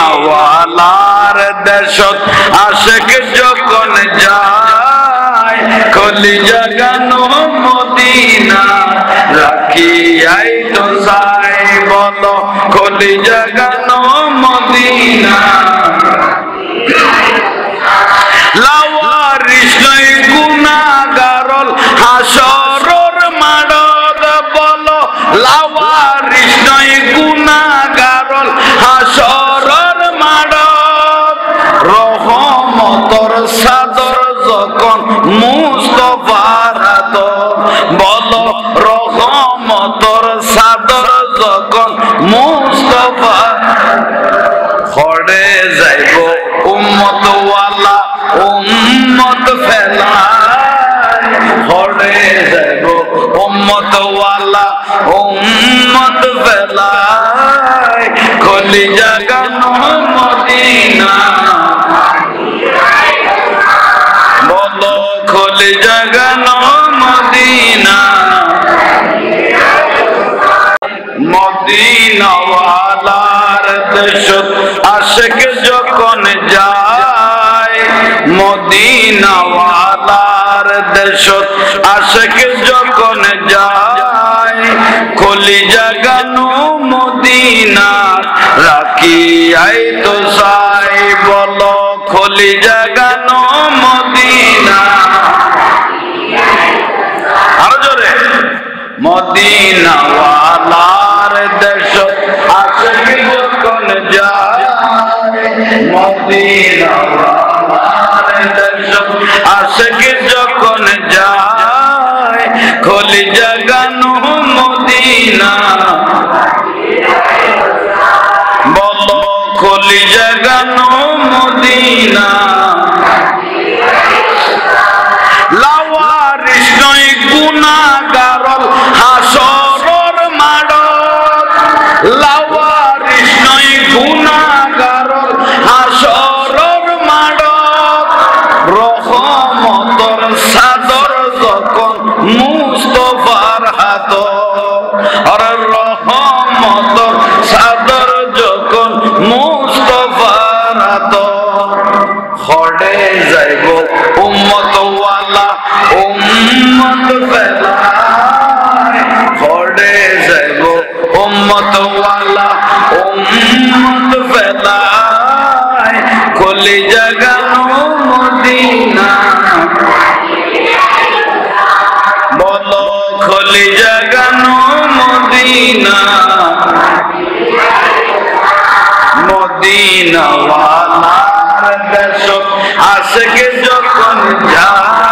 মদিনাওয়ালার দেশত আশিক যখন যায় কলিজা গান মদিনা রাখিয়াই তো চাই বলো কলিজা গান মদিনা লাওয়ারিস নাই গুনাহগারল হাসরর মাড়ত বলো লাওয়ারিস নাই গুনাহগারল হাসরর মাড়ত রহমতর সাদর যখন মুস্তাফার হাত বলো রহমতর সাদর যখন মুস্তাফা খড়ে যাইব উম্মত ওয়ালা উম্মত ফেলাই খড়ে যাইব উম্মত ওয়ালা উম্মত ফেলাই কলিজা গান মদিনা বলো কলিজা গান মদিনা মদিনাওয়ালার দেশত আশিক যখন যায় মদিনাওয়ালার দেশত আশিক যখন যায় কলিজা গান মদিনা রাখিয়াই তো চাই বলো কলিজা গান মদিনা আরো জোরে মদিনাওয়ালার দেশত আশিক যখন যায় মদিনাওয়ালার দেশত আশিক যখন যায় কলিজা গান মদিনা বলো কলিজা গান মদিনা লাওয়ারিস নাই গুনাহগারল হাসরর মাড়ত লাওয়ারিস নাই গুনাহগারল হাসরর মাড়ত রহমতর সাদর যখন মুস্তাফার হাত আর রহমতর সাদর যখন মুস্তাফার হাত খড়ে যাইব উম্মত ওয়ালা উম্মত ফেলাই খড়ে যাইব উম্মত ওয়ালা উম্মত ফেলাই কলিজা গান মদিনা বলো কলিজা গান মদিনা মদিনাওয়ালার দেশত আশিক যখন যায়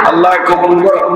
আল্লাহ কবুল করুন।